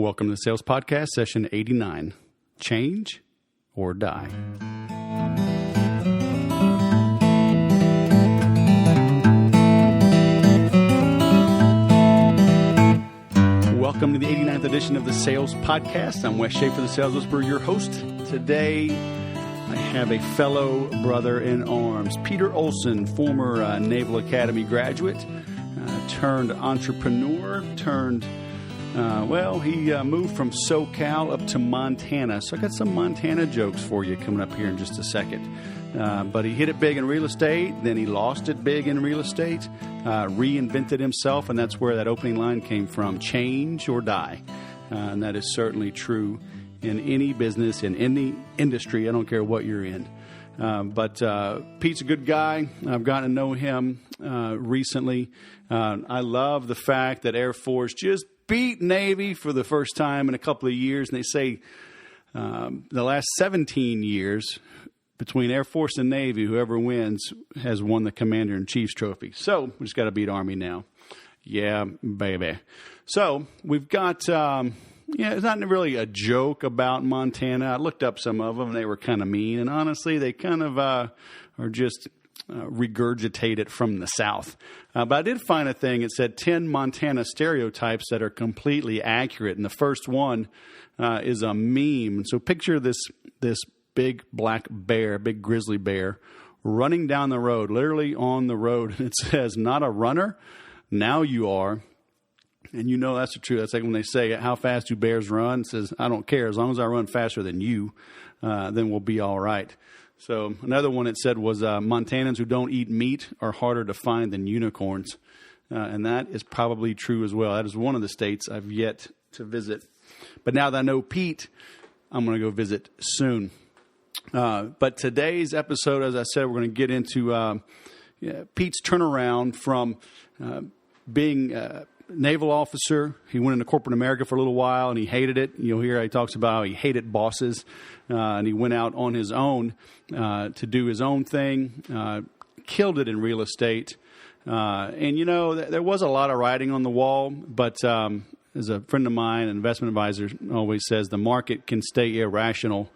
Welcome to the Sales Podcast, session 89. Change or die. Welcome to the 89th edition of the Sales Podcast. I'm Wes Schaefer, the Sales Whisperer, your host. Today, I have a fellow brother in arms, Peter Olsen, former Naval Academy graduate, turned entrepreneur, he moved from SoCal up to Montana. So I got some Montana jokes for you coming up here in just a second. But he hit it big in real estate, then he lost it big in real estate, reinvented himself, and that's where that opening line came from, change or die. And that is certainly true in any business, in any industry. I don't care what you're in. But Pete's a good guy. I've gotten to know him recently. I love the fact that Air Force just beat Navy for the first time in a couple of years. And they say the last 17 years between Air Force and Navy, whoever wins has won the Commander-in-Chief's trophy. So we just got to beat Army now. Yeah, baby. So we've got... it's not really a joke about Montana. I looked up some of them. They were kind of mean. And honestly, they kind of are just regurgitated from the South. But I did find a thing. It said 10 Montana stereotypes that are completely accurate. And the first one is a meme. So picture this big black bear, big grizzly bear, running down the road, literally on the road. It says, not a runner, now you are. And you know that's the truth. That's like when they say, how fast do bears run? It says, I don't care. As long as I run faster than you, then we'll be all right. So another one it said was, Montanans who don't eat meat are harder to find than unicorns. And that is probably true as well. That is one of the states I've yet to visit. But now that I know Pete, I'm going to go visit soon. But today's episode, as I said, we're going to get into Pete's turnaround from being... naval officer. He went into corporate America for a little while and he hated it. You'll hear he talks about how he hated bosses and he went out on his own to do his own thing, killed it in real estate. There was a lot of writing on the wall, but as a friend of mine, an investment advisor, always says the market can stay irrational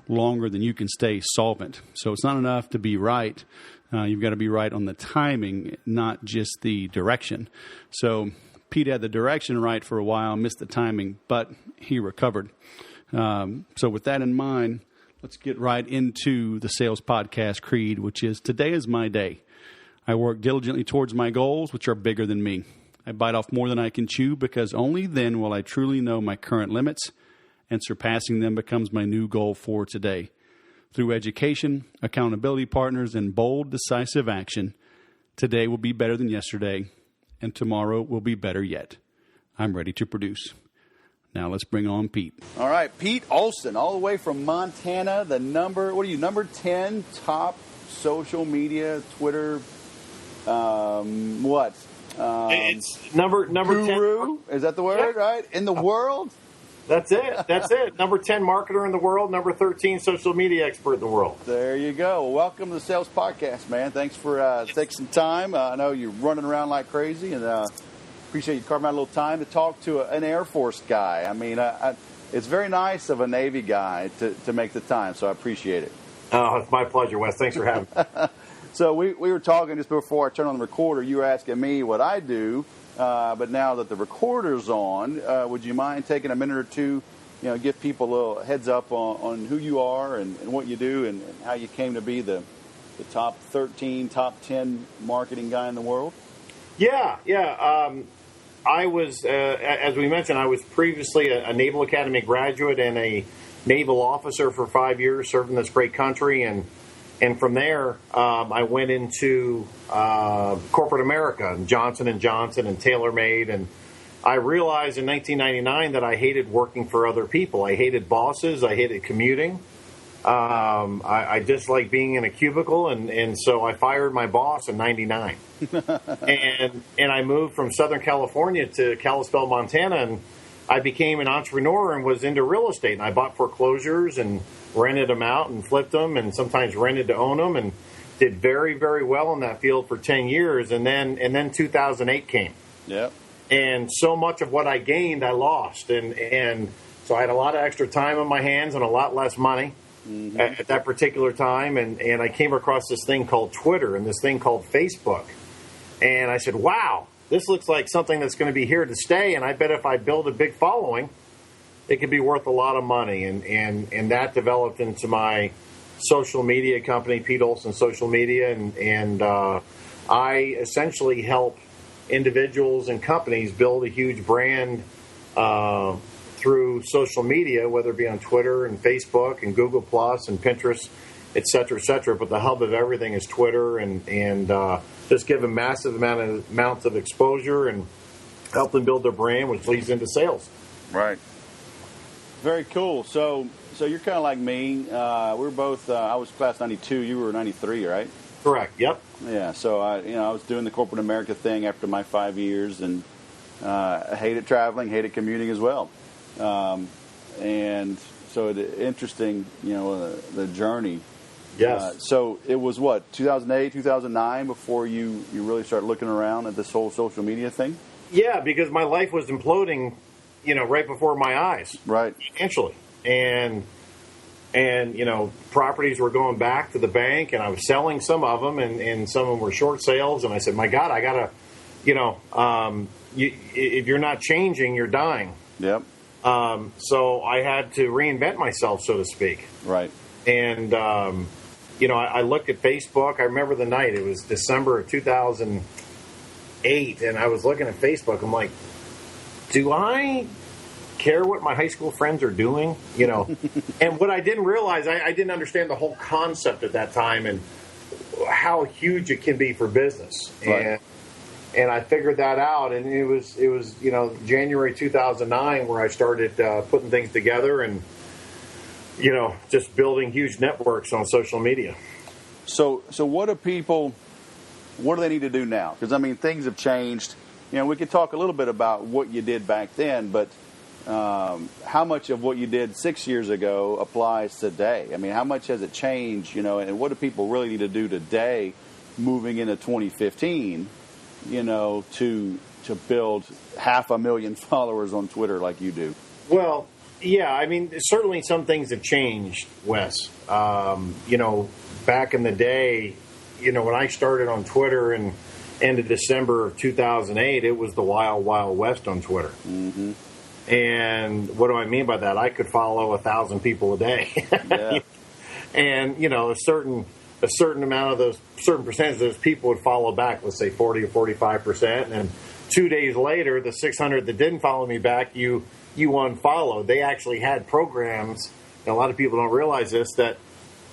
longer than you can stay solvent. So it's not enough to be right. You've got to be right on the timing, not just the direction. So Pete had the direction right for a while, missed the timing, but he recovered. So with that in mind, let's get right into the Sales Podcast Creed, which is, today is my day. I work diligently towards my goals, which are bigger than me. I bite off more than I can chew because only then will I truly know my current limits, and surpassing them becomes my new goal for today. Through education, accountability partners, and bold, decisive action, today will be better than yesterday, and tomorrow will be better yet. I'm ready to produce. Now let's bring on Pete. All right, Pete Olsen, all the way from Montana, number 10 top social media, Twitter, it's number guru? 10. Is that the word, right? In the world? That's it. Number 10 marketer in the world. Number 13 social media expert in the world. There you go. Well, welcome to the Sales Podcast, man. Thanks for taking some time. I know you're running around like crazy, and appreciate you carving out a little time to talk to an Air Force guy. I mean, it's very nice of a Navy guy to make the time, so I appreciate it. Oh, it's my pleasure, Wes. Thanks for having me. So we were talking just before I turned on the recorder. You were asking me what I do. But now that the recorder's on, would you mind taking a minute or two, give people a little heads up on who you are and what you do and how you came to be the top 10 marketing guy in the world? Yeah. I was, as we mentioned, I was previously a Naval Academy graduate and a naval officer for 5 years, serving this great country. And from there, I went into corporate America, and Johnson & Johnson and TaylorMade. And I realized in 1999 that I hated working for other people. I hated bosses. I hated commuting. I disliked being in a cubicle. And so I fired my boss in 99. and I moved from Southern California to Kalispell, Montana. And I became an entrepreneur and was into real estate. And I bought foreclosures and rented them out and flipped them, and sometimes rented to own them, and did very, very well in that field for 10 years. And then 2008 came. Yep. And so much of what I gained, I lost. And so I had a lot of extra time on my hands and a lot less money at that particular time. And I came across this thing called Twitter and this thing called Facebook. And I said, wow, this looks like something that's going to be here to stay. And I bet if I build a big following, it could be worth a lot of money. And that developed into my social media company, Pete Olsen Social Media. And I essentially help individuals and companies build a huge brand through social media, whether it be on Twitter and Facebook and Google Plus and Pinterest, et cetera, et cetera. But the hub of everything is Twitter, and just give them massive amounts of exposure and help them build their brand, which leads into sales. Right. Very cool. So you're kind of like me. We're both. I was class '92. You were '93, right? Correct. Yep. Yeah. So I was doing the corporate America thing after my 5 years, and I hated traveling, hated commuting as well. And so interesting, the journey. Yes. So it was what, 2008, 2009 before you really started looking around at this whole social media thing? Yeah, because my life was imploding, right before my eyes. Right. Financially. And properties were going back to the bank, and I was selling some of them, and some of them were short sales. And I said, my God, I got to, if you're not changing, you're dying. Yep. So I had to reinvent myself, so to speak. Right. And, I looked at Facebook. I remember the night. It was December of 2008, and I was looking at Facebook. I'm like, do I care what my high school friends are doing? And what I didn't realize, I didn't understand the whole concept at that time and how huge it can be for business. Right. And I figured that out, and it was January 2009 where I started putting things together and just building huge networks on social media. So what do they need to do now? Because things have changed. We could talk a little bit about what you did back then, but how much of what you did 6 years ago applies today? How much has it changed? And what do people really need to do today, moving into 2015? To build 500,000 followers on Twitter like you do? Well, yeah, certainly some things have changed, Wes. Back in the day, when I started on Twitter in end of December of 2008, it was the wild, wild west on Twitter. Mm-hmm. And what do I mean by that? I could follow 1,000 people a day. Yeah. And, a certain amount of those, certain percentage of those people would follow back, let's say 40 or 45%. And 2 days later, the 600 that didn't follow me back, you unfollowed. They actually had programs, and a lot of people don't realize this, that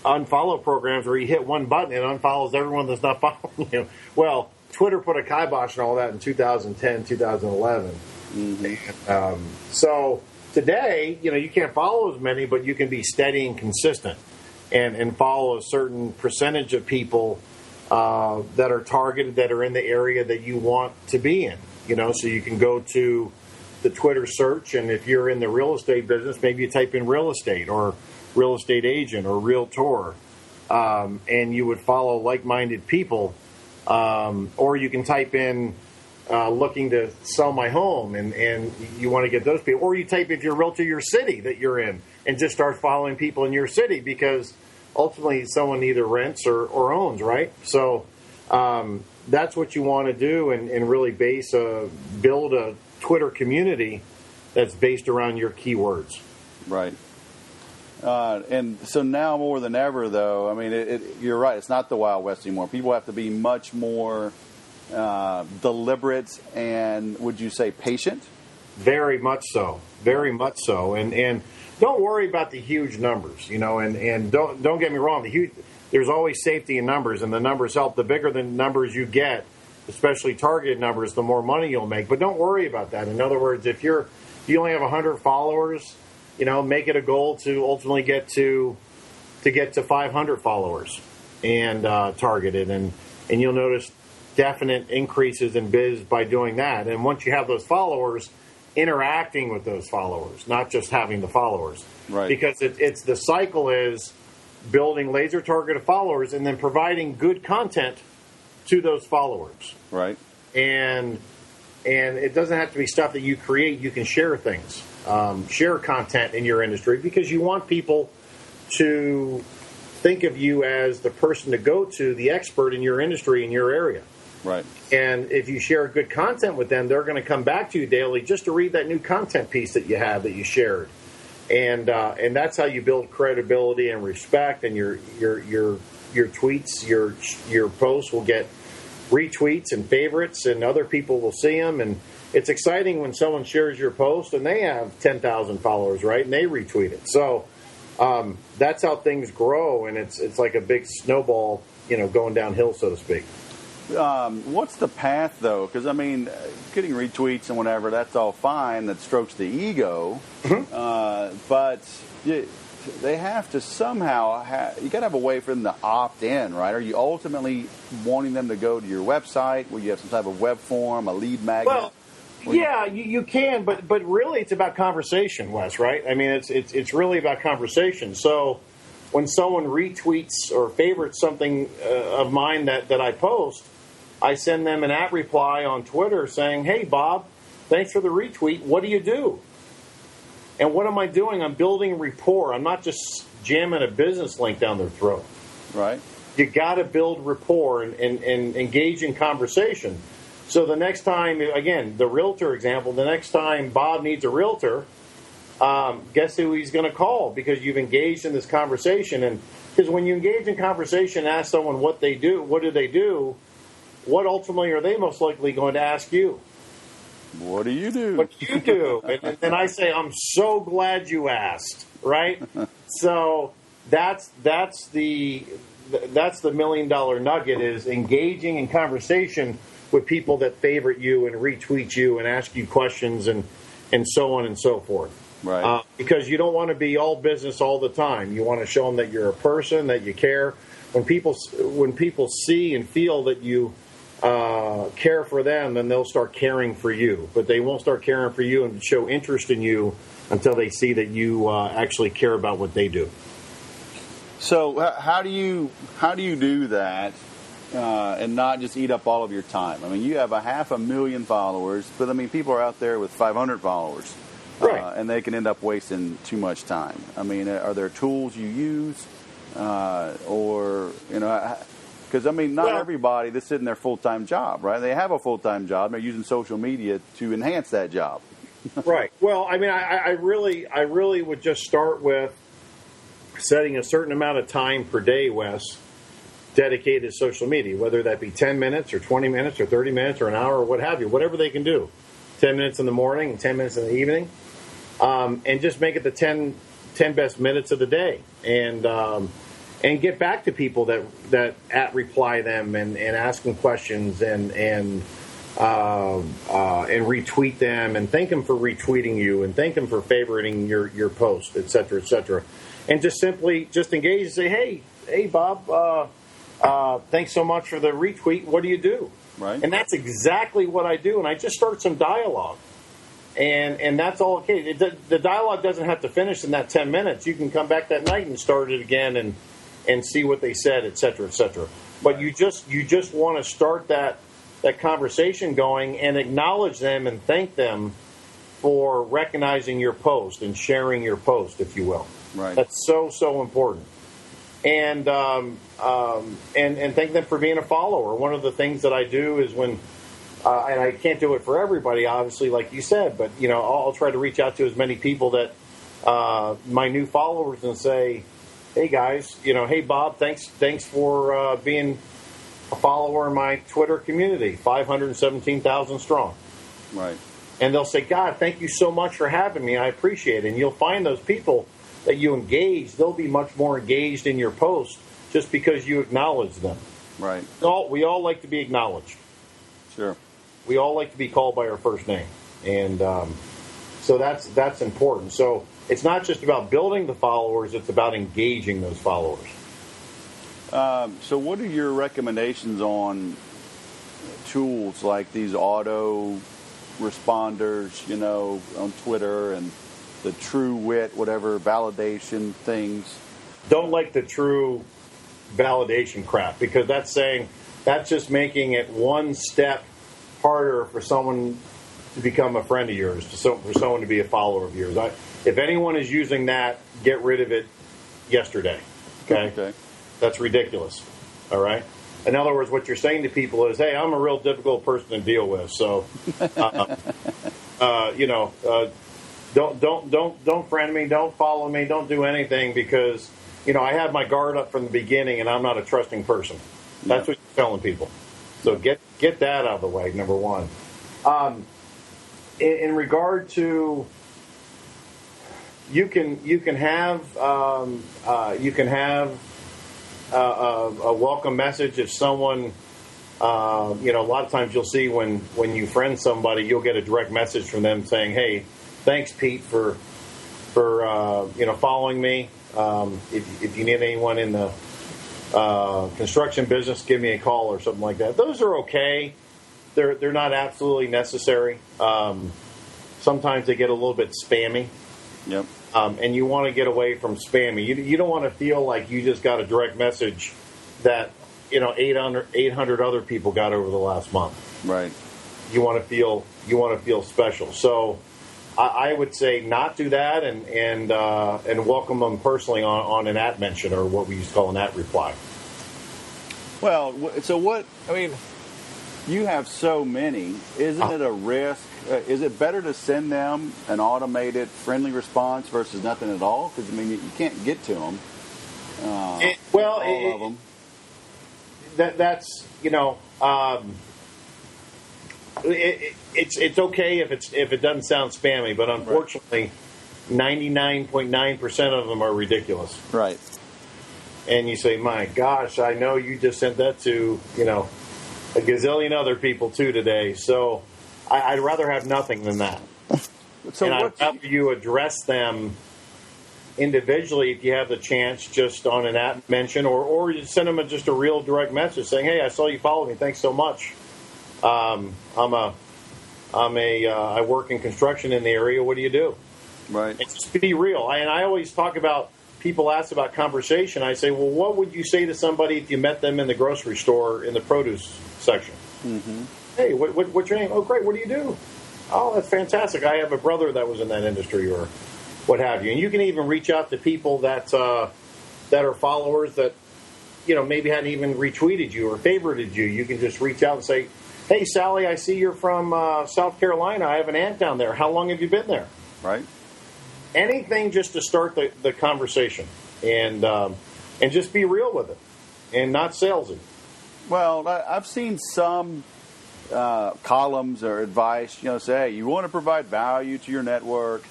unfollow programs where you hit one button and unfollows everyone that's not following you. Well, Twitter put a kibosh on all that in 2010, 2011. Mm-hmm. So today, you can't follow as many, but you can be steady and consistent. And follow a certain percentage of people that are targeted, that are in the area that you want to be in. So you can go to the Twitter search, and if you're in the real estate business, maybe you type in real estate or real estate agent or realtor, and you would follow like-minded people. Or you can type in looking to sell my home, and you want to get those people. Or you type if you're a realtor your city that you're in, and just start following people in your city, because ultimately someone either rents or owns, right? So that's what you want to do, and really build a Twitter community that's based around your keywords. Right. And so now more than ever, though, you're right. It's not the Wild West anymore. People have to be much more deliberate and, would you say, patient? Very much so. Very much so. And don't worry about the huge numbers, and don't get me wrong. There's always safety in numbers, and the numbers help. The bigger the numbers you get, especially targeted numbers, the more money you'll make. But don't worry about that. In other words, if you only have 100 followers, make it a goal to ultimately get to 500 followers and targeted, and you'll notice definite increases in biz by doing that. And once you have those followers, interacting with those followers, not just having the followers, right? Because it's the cycle is building laser targeted followers and then providing good content to those followers, right? And And it doesn't have to be stuff that you create. You can share things, share content in your industry, because you want people to think of you as the person to go to, the expert in your industry, in your area. Right. And if you share good content with them, they're going to come back to you daily just to read that new content piece that you have that you shared. And that's how you build credibility and respect. And your tweets, your posts will get retweets and favorites, and other people will see them. And it's exciting when someone shares your post and they have 10,000 followers, right? And they retweet it. So that's how things grow, and it's like a big snowball, going downhill, so to speak. What's the path, though? Because, I mean, getting retweets and whatever, that's all fine. That strokes the ego. Mm-hmm. But they have to somehow, you got to have a way for them to opt in, right? Are you ultimately wanting them to go to your website where you have some type of web form, a lead magnet? Well, yeah, you can, but really it's about conversation, Wes, right? I mean, it's really about conversation. So when someone retweets or favorites something of mine that I post, I send them an @ reply on Twitter saying, "Hey, Bob, thanks for the retweet. What do you do?" And what am I doing? I'm building rapport. I'm not just jamming a business link down their throat. Right. You got to build rapport and engage in conversation. So the next time, again, the realtor example, the next time Bob needs a realtor, guess who he's going to call, because you've engaged in this conversation. And because when you engage in conversation, ask someone what they do, what do they do, what ultimately are they most likely going to ask you? What do you do? What do you do? And I say, I'm so glad you asked, right? So that's the $1 million nugget, is engaging in conversation with people that favorite you and retweet you and ask you questions and so on and so forth. Right. Because you don't want to be all business all the time. You want to show them that you're a person, that you care. When people see and feel that you care for them, then they'll start caring for you. But they won't start caring for you and show interest in you until they see that you actually care about what they do. So how do you do that and not just eat up all of your time? I mean, you have 500,000 followers, but I mean, people are out there with 500 followers, right? And they can end up wasting too much time. I mean, are there tools you use, or because I mean, not everybody that's sitting their full-time job, right? They have a full-time job. They're using social media to enhance that job. Right. Well, I mean, I really would just start with setting a certain amount of time per day, Wes, dedicated to social media, whether that be 10 minutes or 20 minutes or 30 minutes or an hour or what have you, whatever they can do. 10 minutes in the morning and 10 minutes in the evening, and just make it the 10 best minutes of the day, and get back to people that reply them and ask them questions and retweet them and thank them for retweeting you and thank them for favoriting your post, et cetera, and just simply engage and say, hey Bob, thanks so much for the retweet. What do you do? Right. And that's exactly what I do, and I just start some dialogue. And that's all okay. The dialogue doesn't have to finish in that 10 minutes. You can come back that night and start it again and see what they said, et cetera, et cetera. But you just want to start that conversation going and acknowledge them and thank them for recognizing your post and sharing your post, if you will. Right. That's so important. And thank them for being a follower. One of the things that I do is when, and I can't do it for everybody, obviously, like you said, but I'll try to reach out to as many people that my new followers and say, hey guys, hey Bob, thanks for being a follower in my Twitter community, 517,000 strong. Right. And they'll say, God, thank you so much for having me. I appreciate it. And you'll find those people that you engage, they'll be much more engaged in your post just because you acknowledge them. Right. We all like to be acknowledged. Sure. We all like to be called by our first name. And so that's important. So it's not just about building the followers, it's about engaging those followers. So what are your recommendations on tools like these auto responders, on Twitter, and the True Wit, whatever, validation things? Don't like the true validation crap, because that's just making it one step harder for someone to become a friend of yours, for someone to be a follower of yours. If anyone is using that, get rid of it yesterday. Okay? That's ridiculous. All right? In other words, what you're saying to people is, hey, I'm a real difficult person to deal with, so, don't friend me, don't follow me, don't do anything because, I had my guard up from the beginning and I'm not a trusting person. That's what you're telling people. So get that out of the way, number one. In regard to, you can have a welcome message if someone, a lot of times you'll see when you friend somebody, you'll get a direct message from them saying, hey, thanks, Pete, for following me. If you need anyone in the construction business, give me a call or something like that. Those are okay. They're not absolutely necessary. Sometimes they get a little bit spammy. Yep. And you want to get away from spammy. You don't want to feel like you just got a direct message that 800 other people got over the last month. Right. You want to feel special. So I would say not do that and welcome them personally on an at mention or what we used to call an at reply. Well, so what? I mean, you have so many. Isn't it a risk? Is it better to send them an automated friendly response versus nothing at all? Because, you can't get to them. All of them. That's it's okay if it doesn't sound spammy, but unfortunately, 99.9% of them are ridiculous. Right. And you say, my gosh, I know you just sent that to a gazillion other people too today. So I'd rather have nothing than that. And I'd rather you address them individually if you have the chance, just on an at mention, or you send them just a real direct message saying, hey, I saw you followed me. Thanks so much. I work in construction in the area. What do you do? Right. And just be real. And I always talk about, people ask about conversation. I say, well, what would you say to somebody if you met them in the grocery store in the produce section? Mm-hmm. Hey, what's your name? Oh, great. What do you do? Oh, that's fantastic. I have a brother that was in that industry, or what have you. And you can even reach out to people that are followers that, maybe hadn't even retweeted you or favorited you. You can just reach out and say, hey, Sally, I see you're from South Carolina. I have an aunt down there. How long have you been there? Right. Anything just to start the conversation and just be real with it and not salesy. Well, I've seen some columns or advice, say, hey, you want to provide value to your network,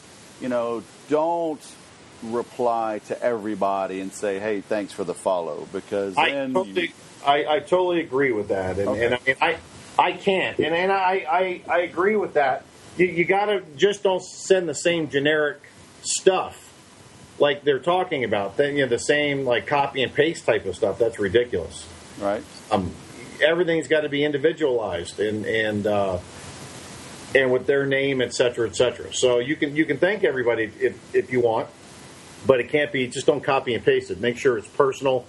don't reply to everybody and say, hey, thanks for the follow, because then I totally agree with that. And I can't. And I agree with that. You got to just don't send the same generic stuff like they're talking about. Then the same like copy and paste type of stuff. That's ridiculous. Right. Everything's got to be individualized and with their name, et cetera, et cetera. So you can thank everybody if you want, but it can't be, just don't copy and paste it. Make sure it's personal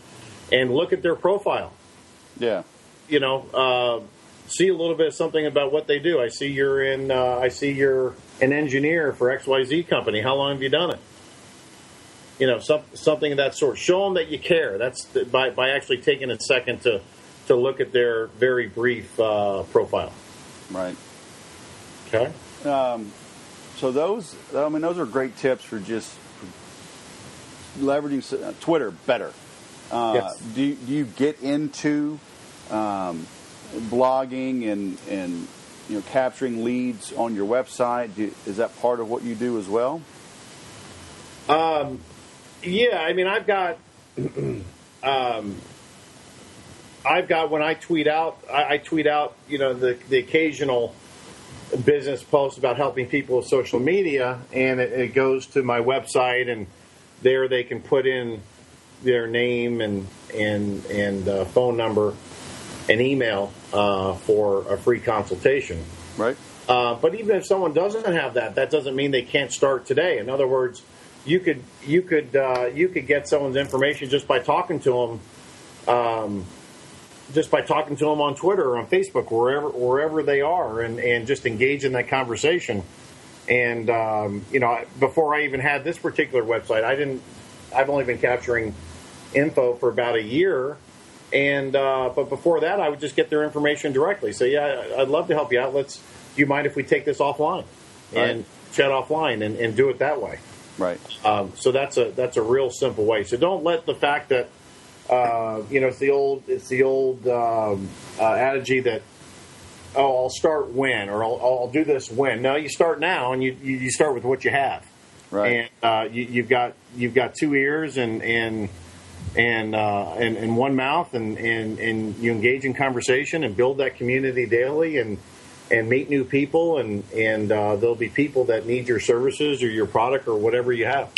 and look at their profile. Yeah. See a little bit of something about what they do. I see you're an engineer for XYZ company. How long have you done it? Something of that sort. Show them that you care. That's by actually taking a second to look at their very brief profile. Right. Okay. So those are great tips for just leveraging Twitter better. Yes. Do you get into blogging and capturing leads on your website? Is that part of what you do as well? Yeah, I've got when I tweet out, the occasional business post about helping people with social media, and it goes to my website, and there they can put in their name and phone number and email for a free consultation. Right. But even if someone doesn't have that doesn't mean they can't start today. In other words, you could get someone's information just by talking to them just by talking to them on Twitter or on Facebook, wherever they are, and just engage in that conversation. And before I even had this particular website, I've only been capturing info for about a year, and but before that, I would just get their information directly. So yeah, I'd love to help you out. Do you mind if we take this offline and chat offline and do it that way? Right. So that's a real simple way. So don't let the fact that it's the old adage that, oh, I'll start when, or I'll do this when. No, you start now, and you start with what you have. Right. And you've got 2 ears and one mouth, and you engage in conversation and build that community daily, and meet new people, and there'll be people that need your services or your product or whatever you have.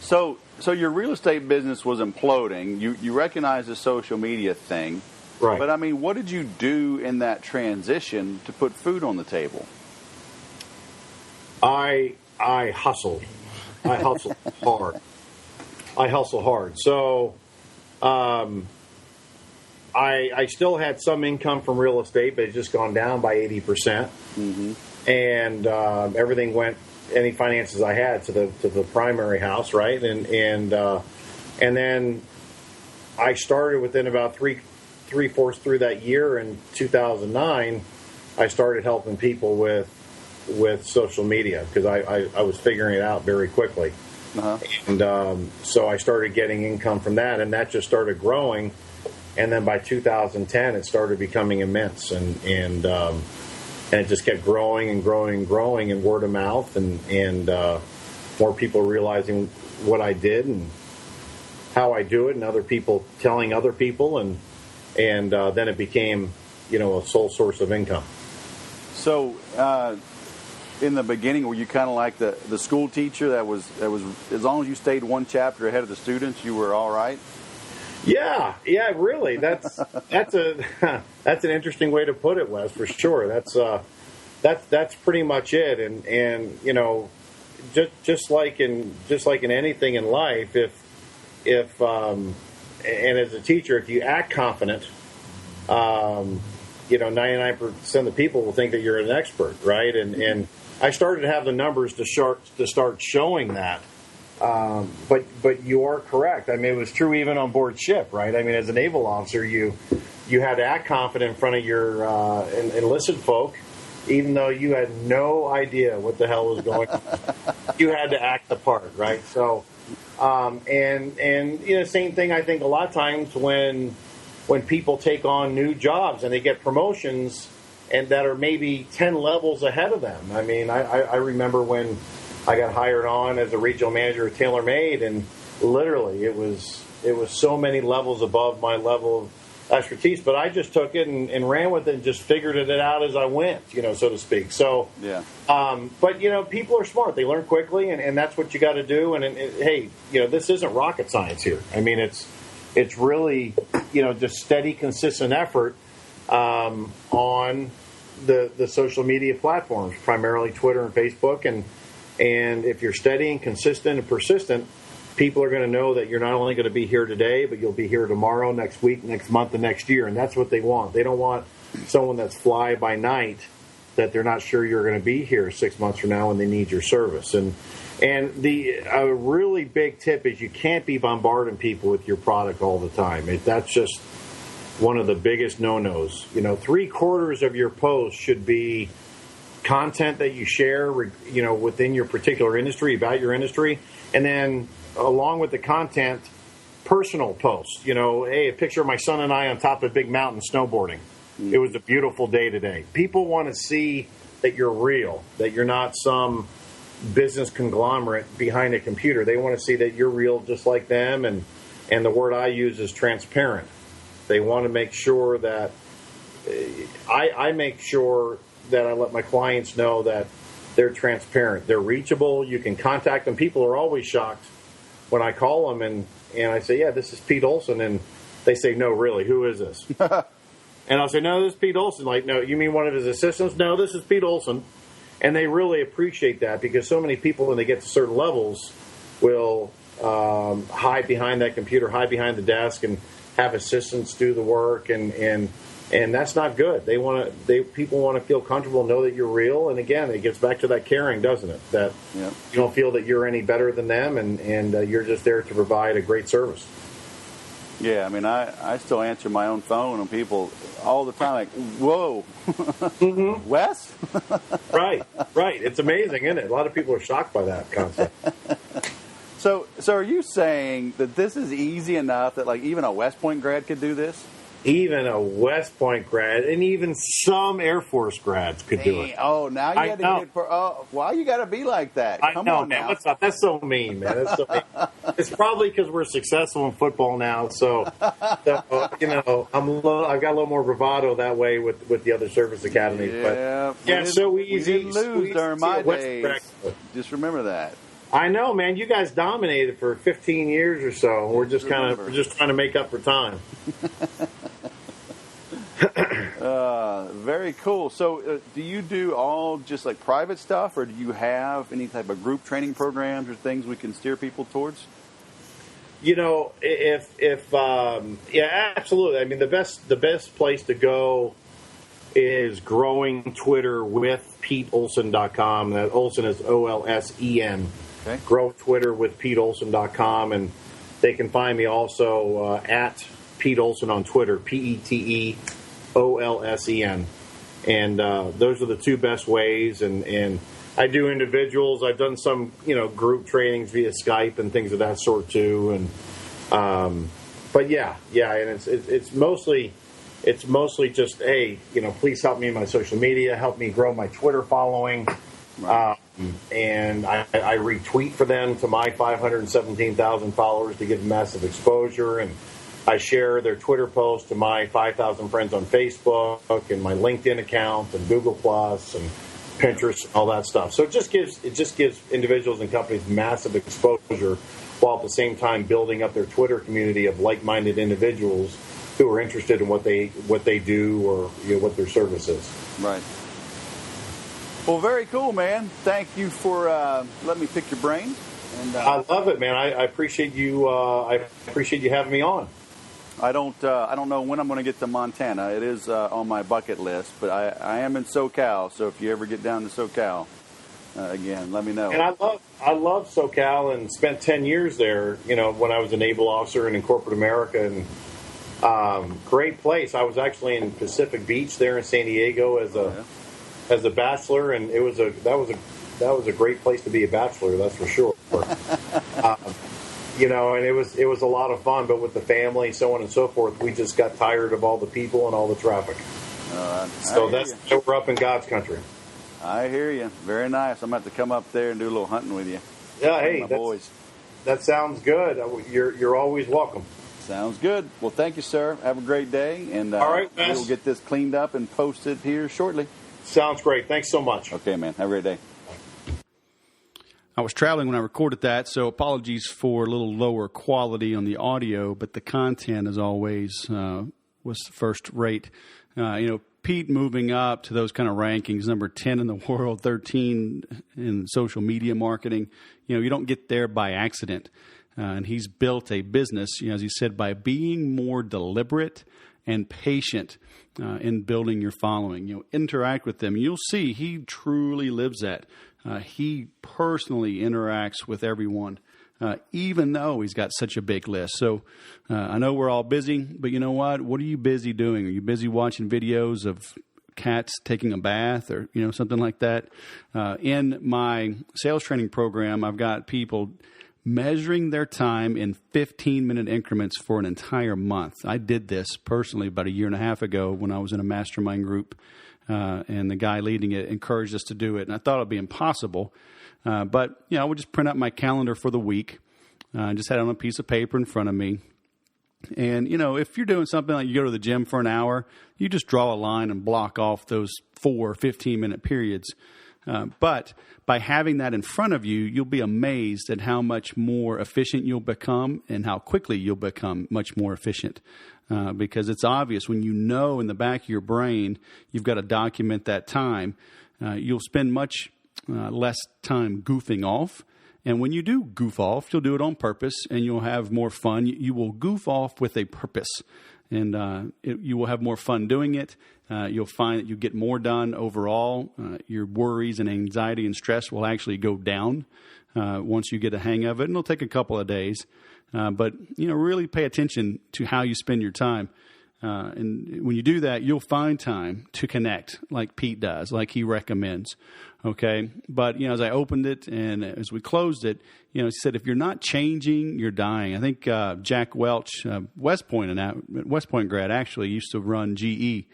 So your real estate business was imploding. You recognize the social media thing. Right. But, I mean, what did you do in that transition to put food on the table? I hustled. I hustled hard. So I still had some income from real estate, but it's just gone down by 80%. Mm-hmm. And everything went, any finances I had, to the primary house, right? And then I started within about three-fourths through that year in 2009, I started helping people with social media, because I was figuring it out very quickly. Uh-huh. And so I started getting income from that, and that just started growing. And then by 2010, it started becoming immense, and it just kept growing and growing and growing, and word of mouth, and more people realizing what I did and how I do it, and other people telling other people, and then it became, a sole source of income. So, in the beginning, were you kind of like the school teacher that was as long as you stayed one chapter ahead of the students, you were all right? Yeah, really. That's an interesting way to put it, Wes, for sure. That's pretty much it. And just like in anything in life, if and as a teacher, if you act confident, 99% of the people will think that you're an expert, right? And I started to have the numbers to start showing that. But you are correct. I mean, it was true even on board ship, right? I mean, as a naval officer, you had to act confident in front of your enlisted folk, even though you had no idea what the hell was going on. You had to act the part, right? So, same thing. I think a lot of times when people take on new jobs and they get promotions, and that are maybe 10 levels ahead of them. I mean, I remember when I got hired on as a regional manager at TaylorMade, and literally it was so many levels above my level of expertise, but I just took it and ran with it and just figured it out as I went, so to speak. So, yeah. But people are smart; they learn quickly, and that's what you got to do. And hey, this isn't rocket science here. I mean, it's really just steady, consistent effort on the social media platforms, primarily Twitter and Facebook, and if you're steady and consistent and persistent, people are going to know that you're not only going to be here today, but you'll be here tomorrow, next week, next month, and next year. And that's what they want. They don't want someone that's fly by night, that they're not sure you're going to be here 6 months from now when they need your service. And a really big tip is you can't be bombarding people with your product all the time. That's just one of the biggest no-nos. 3/4 of your posts should be content that you share, within your particular industry, about your industry, and then along with the content, personal posts. Hey, a picture of my son and I on top of a big mountain snowboarding. It was a beautiful day today. People want to see that you're real, that you're not some business conglomerate behind a computer. They want to see that you're real just like them, and the word I use is transparent. They want to make sure that I make sure that I let my clients know that they're transparent. They're reachable. You can contact them. People are always shocked when I call them and I say, yeah, this is Pete Olsen. And they say, no, really, who is this? And I'll say, no, this is Pete Olsen. Like, no, you mean one of his assistants? No, this is Pete Olsen. And they really appreciate that, because so many people, when they get to certain levels, will hide behind that computer, hide behind the desk, and have assistants do the work, and that's not good. People want to feel comfortable, know that you're real, and again, it gets back to that caring, doesn't it? That you don't feel that you're any better than them, and you're just there to provide a great service. Yeah, I mean, I still answer my own phone and people all the time like, whoa, Wes? Right. It's amazing, isn't it? A lot of people are shocked by that concept. So are you saying that this is easy enough that like even a West Point grad could do this? Even a West Point grad, and even some Air Force grads could do it. Oh, now you got to get for. Oh, why you got to be like that? Come on, man. What's up? That's so mean, man. That's so mean. It's probably because we're successful in football now, so I've got a little more bravado that way with the other service academies. Yeah, but it's so easy. We didn't lose during my days. Just remember that. I know, man. You guys dominated for 15 years or so. We're just trying to make up for time. Very cool. So do you do all just like private stuff, or do you have any type of group training programs or things we can steer people towards? Absolutely. I mean, the best place to go is growing Twitter with PeteOlsen.com. That Olsen is OLSEN. Okay. Grow Twitter with PeteOlsen.com, and they can find me also at Pete Olsen on Twitter, PeteOlsen. And those are the two best ways. And I do individuals. I've done some, group trainings via Skype and things of that sort too. And but yeah, and it's mostly just, hey, please help me in my social media, help me grow my Twitter following. Right. And I retweet for them to my 517,000 followers to give massive exposure, and I share their Twitter posts to my 5,000 friends on Facebook and my LinkedIn account and Google Plus and Pinterest and all that stuff. So it just gives individuals and companies massive exposure, while at the same time building up their Twitter community of like-minded individuals who are interested in what they do or what their service is. Right. Well, very cool, man. Thank you for letting me pick your brain. And I love it, man. I appreciate you. I appreciate you having me on. I don't know when I'm going to get to Montana. It is on my bucket list, but I am in SoCal. So if you ever get down to SoCal again, let me know. And I love SoCal, and spent 10 years there. When I was a naval officer and in corporate America, and great place. I was actually in Pacific Beach there in San Diego as a bachelor, and that was a great place to be a bachelor, that's for sure. And it was a lot of fun, but with the family, so on and so forth, we just got tired of all the people and all the traffic. So we're up in God's country. I hear you. Very nice. I'm about to come up there and do a little hunting with you. Yeah, hey, boys. That sounds good. You're always welcome. Sounds good. Well, thank you, sir. Have a great day, and all right, we'll get this cleaned up and posted here shortly. Sounds great. Thanks so much. Okay, man. Have a great day. I was traveling when I recorded that, so apologies for a little lower quality on the audio, but the content, as always, was first rate. Pete moving up to those kind of rankings, number 10 in the world, 13 in social media marketing. You don't get there by accident. And he's built a business, as he said, by being more deliberate and patient in building your following. Interact with them. You'll see he truly lives that. He personally interacts with everyone, even though he's got such a big list. So I know we're all busy, but you know what? What are you busy doing? Are you busy watching videos of cats taking a bath or, something like that? In my sales training program, I've got people measuring their time in 15-minute increments for an entire month. I did this personally about a year and a half ago when I was in a mastermind group, and the guy leading it encouraged us to do it. And I thought it would be impossible, but I would just print out my calendar for the week. I just had it on a piece of paper in front of me. And, if you're doing something like you go to the gym for an hour, you just draw a line and block off those 4 15-minute periods. But by having that in front of you, you'll be amazed at how much more efficient you'll become and how quickly you'll become much more efficient. Because it's obvious when in the back of your brain, you've got to document that time. You'll spend much less time goofing off, And when you do goof off, you'll do it on purpose, and you'll have more fun. You will goof off with a purpose, and you will have more fun doing it. You'll find that you get more done overall. Your worries and anxiety and stress will actually go down once you get a hang of it, and it'll take a couple of days. But really pay attention to how you spend your time. And when you do that, you'll find time to connect like Pete does, like he recommends. Okay. But, as I opened it and as we closed it, he said, if you're not changing, you're dying. I think Jack Welch, West Point grad, actually used to run GE.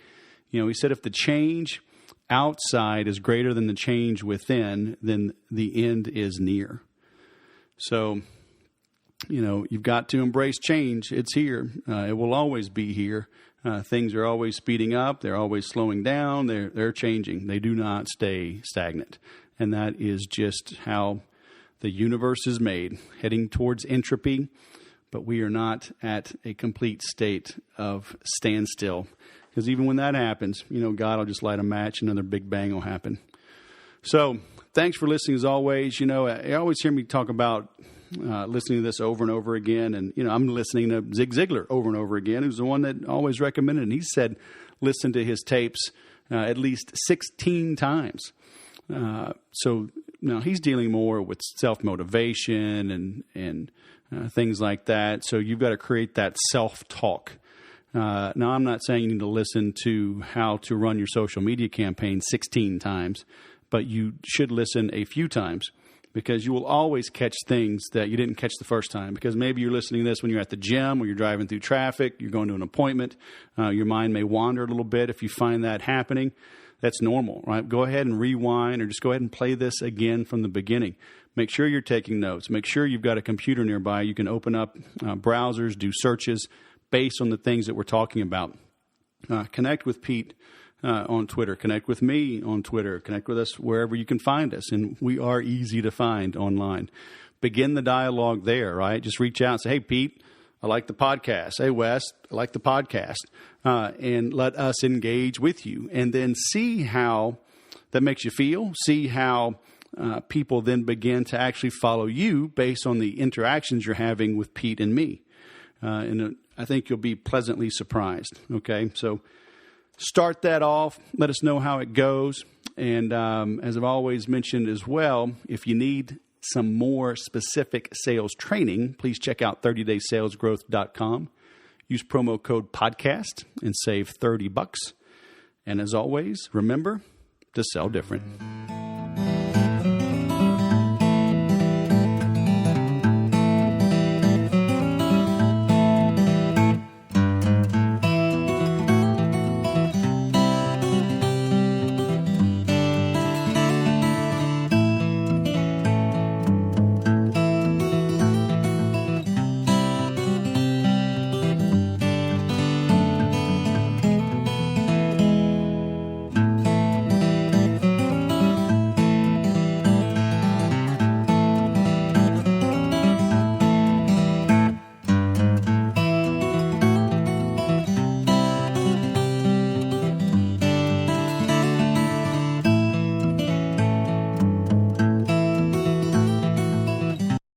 He said, if the change outside is greater than the change within, then the end is near. So, you've got to embrace change. It's here. It will always be here. Things are always speeding up. They're always slowing down. They're changing. They do not stay stagnant. And that is just how the universe is made, heading towards entropy. But we are not at a complete state of standstill. Because even when that happens, God will just light a match, another big bang will happen. So thanks for listening as always. You always hear me talk about listening to this over and over again. And, I'm listening to Zig Ziglar over and over again, who's the one that always recommended. And he said, listen to his tapes at least 16 times. So now he's dealing more with self-motivation and things like that. So you've got to create that self-talk. Now, I'm not saying you need to listen to how to run your social media campaign 16 times, but you should listen a few times. Because you will always catch things that you didn't catch the first time. Because maybe you're listening to this when you're at the gym or you're driving through traffic, you're going to an appointment. Your mind may wander a little bit. If you find that happening, that's normal, right? Go ahead and rewind or just go ahead and play this again from the beginning. Make sure you're taking notes. Make sure you've got a computer nearby. You can open up browsers, do searches based on the things that we're talking about. Connect with Pete on Twitter. Connect with me on Twitter. Connect with us wherever you can find us. And we are easy to find online. Begin the dialogue there, right? Just reach out and say, hey, Pete, I like the podcast. Hey, Wes, I like the podcast. And let us engage with you. And then see how that makes you feel. See how people then begin to actually follow you based on the interactions you're having with Pete and me. And I think you'll be pleasantly surprised. Okay, so start that off. Let us know how it goes. And as I've always mentioned as well, if you need some more specific sales training, please check out 30daysalesgrowth.com. Use promo code podcast and save $30. And as always, remember to sell different.